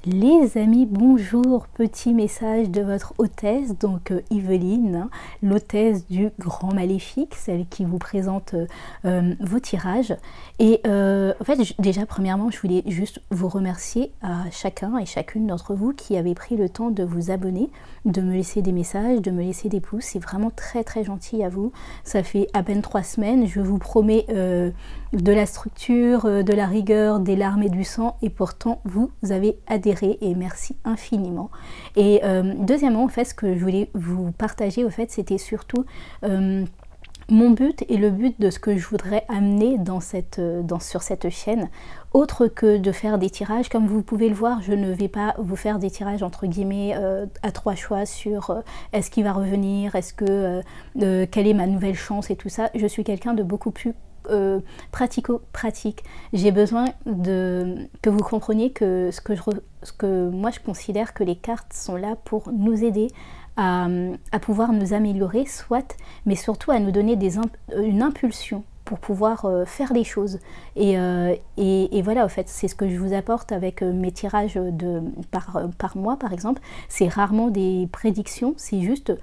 Les amis, bonjour, petit message de votre hôtesse, donc Yveline, hein, l'hôtesse du Grand Maléfique, celle qui vous présente vos tirages. Et en fait, déjà, premièrement, je voulais juste vous remercier à chacun et chacune d'entre vous qui avez pris le temps de vous abonner, de me laisser des messages, de me laisser des pouces. C'est vraiment très très gentil à vous. Ça fait à peine 3 semaines, je vous promets de la structure, de la rigueur, des larmes et du sang, et pourtant vous avez adhéré et merci infiniment. Et deuxièmement, en fait, ce que je voulais vous partager, au fait, c'était surtout mon but et le but de ce que je voudrais amener sur cette chaîne, autre que de faire des tirages. Comme vous pouvez le voir, je ne vais pas vous faire des tirages entre guillemets à 3 choix sur est-ce qu'il va revenir, est-ce que quelle est ma nouvelle chance et tout ça. Je suis quelqu'un de beaucoup plus pratico-pratique. J'ai besoin que vous compreniez que ce que moi je considère que les cartes sont là pour nous aider à pouvoir nous améliorer, soit, mais surtout à nous donner une impulsion pour pouvoir faire les choses. Et voilà, en fait, c'est ce que je vous apporte avec mes tirages par mois, par exemple. C'est rarement des prédictions, c'est juste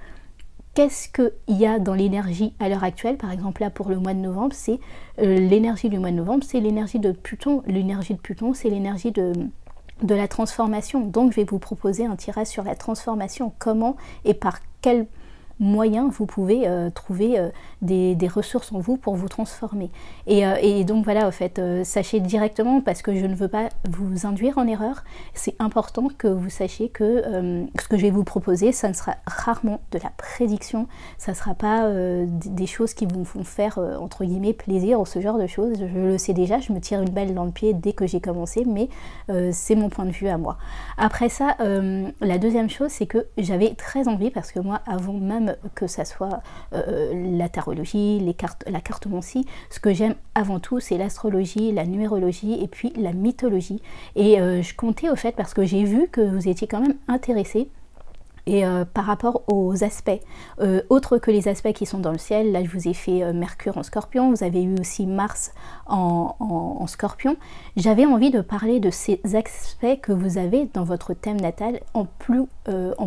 qu'est-ce qu'il y a dans l'énergie à l'heure actuelle. Par exemple, là, pour le mois de novembre, c'est l'énergie du mois de novembre, c'est l'énergie de Pluton. L'énergie de Pluton, c'est l'énergie de la transformation. Donc, je vais vous proposer un tirage sur la transformation. Comment et par quel moyen vous pouvez trouver des ressources en vous pour vous transformer. Et donc voilà, en fait, sachez directement, parce que je ne veux pas vous induire en erreur, c'est important que vous sachiez que ce que je vais vous proposer, ça ne sera rarement de la prédiction, ça ne sera pas des choses qui vous font faire entre guillemets plaisir ou ce genre de choses. Je le sais déjà, je me tire une balle dans le pied dès que j'ai commencé, mais c'est mon point de vue à moi. Après ça, la deuxième chose, c'est que j'avais très envie, parce que moi, avant même que ça soit la tarologie, la cartomancie, ce que j'aime avant tout, c'est l'astrologie, la numérologie et puis la mythologie. Et je comptais, au fait, parce que j'ai vu que vous étiez quand même intéressés. Et par rapport aux aspects, autres que les aspects qui sont dans le ciel, là je vous ai fait Mercure en Scorpion, vous avez eu aussi Mars en Scorpion. J'avais envie de parler de ces aspects que vous avez dans votre thème natal en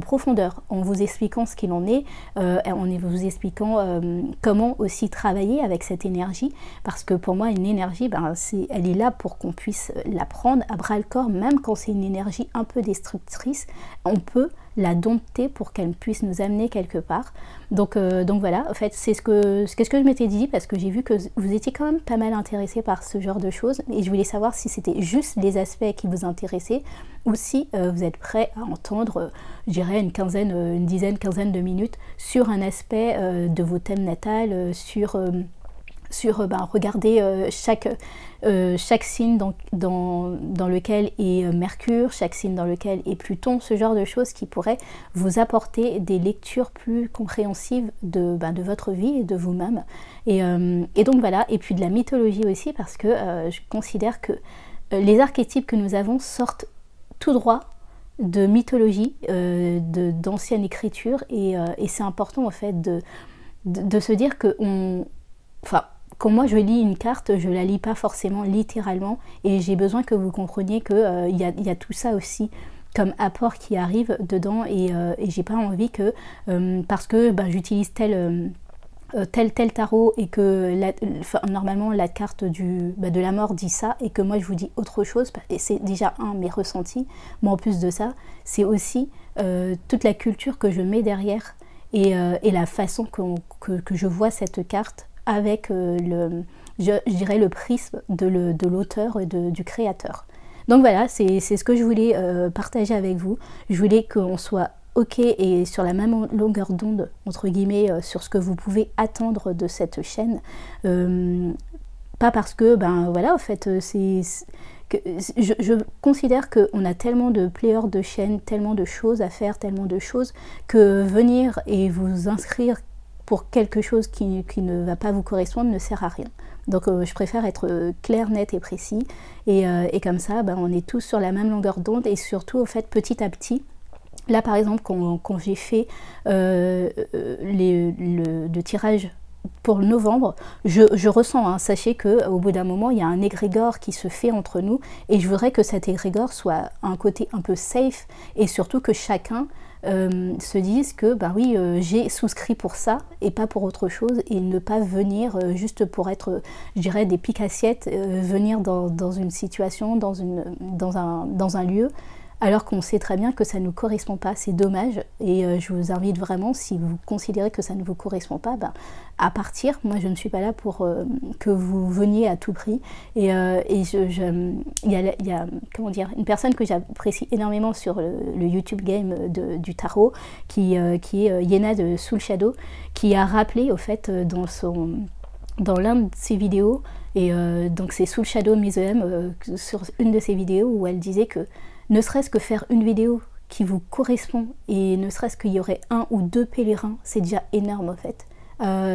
profondeur, en vous expliquant ce qu'il en est, en vous expliquant comment aussi travailler avec cette énergie, parce que pour moi une énergie, elle est là pour qu'on puisse la prendre à bras le corps, même quand c'est une énergie un peu destructrice, on peut la dompter pour qu'elle puisse nous amener quelque part. Donc voilà, en fait, c'est ce que je m'étais dit, parce que j'ai vu que vous étiez quand même pas mal intéressé par ce genre de choses, et je voulais savoir si c'était juste les aspects qui vous intéressaient, ou si vous êtes prêt à entendre, je dirais, une dizaine, quinzaine de minutes sur un aspect de vos thèmes natals, sur regarder chaque signe dans lequel est Mercure, chaque signe dans lequel est Pluton, ce genre de choses qui pourraient vous apporter des lectures plus compréhensives de votre vie et de vous-même. Et donc voilà, et puis de la mythologie aussi, parce que je considère que les archétypes que nous avons sortent tout droit de mythologie, d'ancienne écriture, et c'est important en fait de se dire que quand moi je lis une carte, je la lis pas forcément littéralement, et j'ai besoin que vous compreniez que y a tout ça aussi comme apport qui arrive dedans, et j'ai pas envie que parce que j'utilise tel tarot, et que normalement la carte de la mort dit ça, et que moi je vous dis autre chose, et c'est déjà mes ressentis, mais en plus de ça, c'est aussi toute la culture que je mets derrière, et la façon que je vois cette carte, avec je dirais le prisme de l'auteur et du créateur. Donc voilà, c'est ce que je voulais partager avec vous. Je voulais qu'on soit ok et sur la même longueur d'onde, entre guillemets, sur ce que vous pouvez attendre de cette chaîne. Pas parce que, voilà, en fait, je considère qu'on a tellement de players de chaînes, tellement de choses à faire, tellement de choses, que venir et vous inscrire pour quelque chose qui ne va pas vous correspondre ne sert à rien. Donc je préfère être clair, net et précis, et comme ça on est tous sur la même longueur d'onde, et surtout au fait petit à petit. Là par exemple, quand j'ai fait le tirage pour novembre, je ressens, hein, sachez qu'au bout d'un moment, il y a un égrégore qui se fait entre nous et je voudrais que cet égrégore soit un côté un peu safe et surtout que chacun se dise que bah oui, j'ai souscrit pour ça et pas pour autre chose et ne pas venir juste pour être, je dirais, des piques-assiettes, venir dans une situation, dans un lieu alors qu'on sait très bien que ça ne nous correspond pas, c'est dommage et je vous invite vraiment, si vous considérez que ça ne vous correspond pas, ben, à partir. Moi je ne suis pas là pour que vous veniez à tout prix il y a comment dire, une personne que j'apprécie énormément sur le YouTube game du tarot qui est Yena de Soul Shadow, qui a rappelé au fait dans l'un de ses vidéos, et donc c'est Soul Shadow Museum, sur une de ses vidéos où elle disait que ne serait-ce que faire une vidéo qui vous correspond et ne serait-ce qu'il y aurait 1 ou 2 pèlerins, c'est déjà énorme en fait.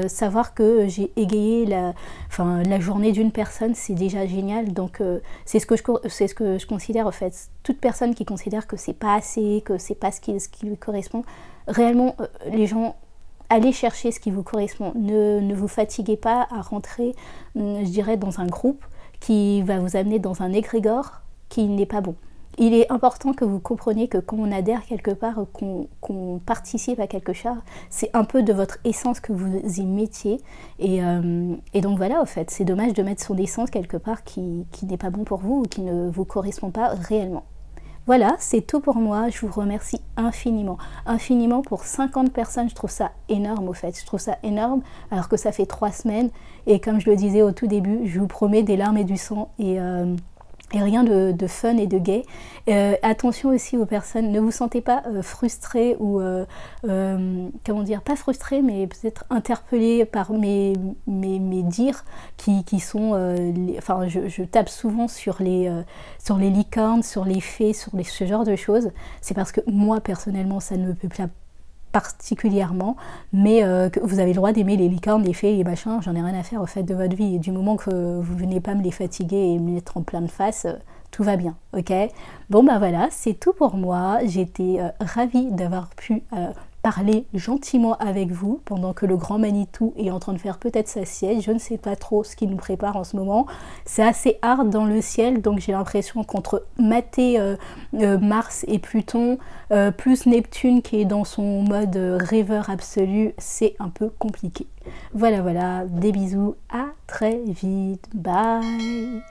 Savoir que j'ai égayé la journée d'une personne, c'est déjà génial. Donc c'est ce que je considère en fait. Toute personne qui considère que c'est pas assez, que c'est pas ce qui lui correspond, réellement les gens, allez chercher ce qui vous correspond. Ne vous fatiguez pas à rentrer, je dirais, dans un groupe qui va vous amener dans un égrégore qui n'est pas bon. Il est important que vous compreniez que quand on adhère quelque part, qu'on participe à quelque chose, c'est un peu de votre essence que vous y mettiez. Et donc voilà, en fait, c'est dommage de mettre son essence quelque part qui n'est pas bon pour vous ou qui ne vous correspond pas réellement. Voilà, c'est tout pour moi. Je vous remercie infiniment. Infiniment pour 50 personnes, je trouve ça énorme au fait. Je trouve ça énorme alors que ça fait 3 semaines. Et comme je le disais au tout début, je vous promets des larmes et du sang et rien de fun et de gay. Attention aussi aux personnes, ne vous sentez pas frustrés ou, comment dire, pas frustrés, mais peut-être interpellés par mes dires qui sont... enfin, je tape souvent sur les licornes, sur les fées, ce genre de choses. C'est parce que moi, personnellement, ça ne me plaît pas particulièrement, mais que vous avez le droit d'aimer les licornes, les fées, les machins, j'en ai rien à faire au fait de votre vie, et du moment que vous venez pas me les fatiguer et me mettre en pleine face, tout va bien, ok? Bon bah voilà, c'est tout pour moi, j'étais ravie d'avoir pu parler gentiment avec vous pendant que le grand Manitou est en train de faire peut-être sa sieste. Je ne sais pas trop ce qu'il nous prépare en ce moment. C'est assez hard dans le ciel, donc j'ai l'impression qu'entre mater Mars et Pluton, plus Neptune qui est dans son mode rêveur absolu, c'est un peu compliqué. Voilà, voilà, des bisous, à très vite, bye.